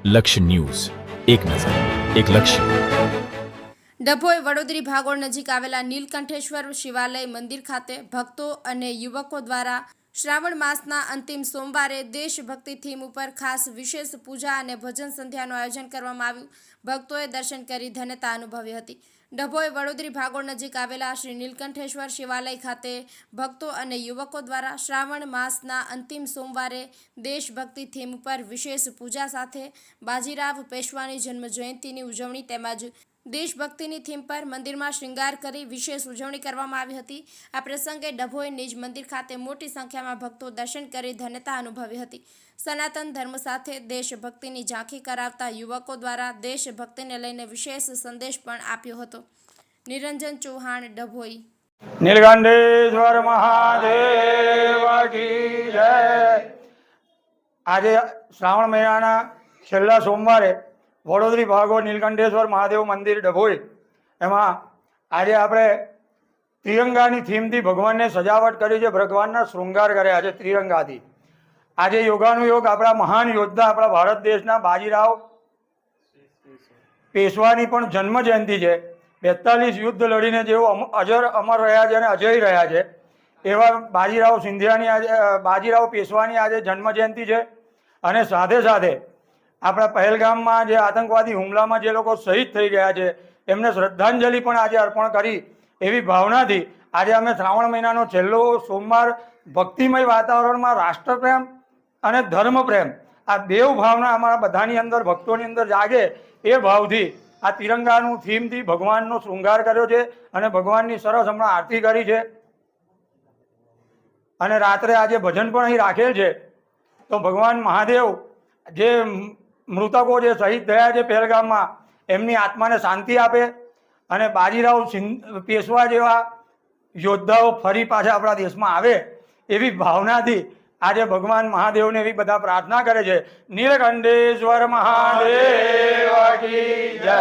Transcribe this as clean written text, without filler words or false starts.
લક્ષ્ય ન્યૂઝ, એક નજર, એક લક્ષ્ય. ડભોઈ વડોદરી ભાગોળ નજીક આવેલા નીલકંઠેશ્વર શિવાલય મંદિર ખાતે ભક્તો અને યુવકો દ્વારા શ્રાવણ માસના અંતિમ સોમવારે દેશભક્તિ થીમ ઉપર ખાસ વિશેષ પૂજા અને ભજન સંધ્યાનું આયોજન કરવામાં આવ્યું. ભક્તોએ દર્શન કરી ધન્યતા અનુભવી હતી. ડભોઈ વડોદરી ભાગોળ નજીક આવેલા શ્રી નીલકંઠેશ્વર શિવાલય ખાતે ભક્તો અને યુવકો દ્વારા શ્રાવણ માસના અંતિમ સોમવારે દેશભક્તિ થીમ ઉપર વિશેષ પૂજા સાથે બાજીરાવ પેશવાની જન્મ જયંતિની ઉજવણી તેમજ દેશભક્તિની થીમ પર મંદિરમાં શ્રૃંગાર કરી વિશેષ ઉજવણી કરવામાં આવી હતી. આ પ્રસંગે ડભોઈ નિજ મંદિર ખાતે મોટી સંખ્યામાં ભક્તો દર્શન કરી ધન્યતા અનુભવી હતી. સનાતન ધર્મ સાથે દેશભક્તિની ઝાંખી કરાવતા યુવકો દ્વારા દેશભક્તિને લઈને વિશેષ સંદેશ પણ આપ્યો હતો. નિરંજન ચૌહાણ, ડભોઈ. નીલકંઠેશ્વર મહાદેવ કી જય. આજે શ્રાવણ મહિનાના છેલ્લા સોમવારે વડોદરી ભાગોળ નીલકંઠેશ્વર મહાદેવ મંદિર ડભોઈ, એમાં આજે આપણે ત્રિરંગાની થીમથી ભગવાનને સજાવટ કરી છે. ભગવાનના શૃંગાર કર્યા છે ત્રિરંગાથી. આજે યોગાનુયોગ આપણા મહાન યોદ્ધા, આપણા ભારત દેશના બાજીરાવ પેશવાની પણ જન્મ જયંતિ છે. 42 યુદ્ધ લડીને જેઓ અજર અમર રહ્યા છે અને અજય રહ્યા છે, એવા બાજીરાવ પેશવાની આજે જન્મ જયંતિ છે. અને સાથે સાથે આપણા પહેલગામમાં જે આતંકવાદી હુમલામાં જે લોકો શહીદ થઈ ગયા છે એમને શ્રદ્ધાંજલિ પણ આજે અર્પણ કરી એવી ભાવનાથી આજે અમે શ્રાવણ મહિનાનો છેલ્લો સોમવાર ભક્તિમય વાતાવરણમાં રાષ્ટ્રપ્રેમ અને ધર્મપ્રેમ, આ બેઉ ભાવના અમારા બધાની અંદર, ભક્તોની અંદર જાગે એ ભાવથી આ તિરંગાનું થીમથી ભગવાનનો શૃંગાર કર્યો છે અને ભગવાનની સરસ હમણાં આરતી કરી છે. અને રાત્રે આજે ભજન પણ અહીં રાખેલ છે. તો ભગવાન મહાદેવ જે મૃતકો જે શહીદ થયા છે પહેલગામમાં, એમની આત્માને શાંતિ આપે અને બાજીરાવ પેશવા જેવા યોદ્ધાઓ ફરી પાછા આપણા દેશમાં આવે એવી ભાવનાથી આજે ભગવાન મહાદેવને એવી બધા પ્રાર્થના કરે છે. નીલકંઠેશ્વર મહાદેવ કી જય.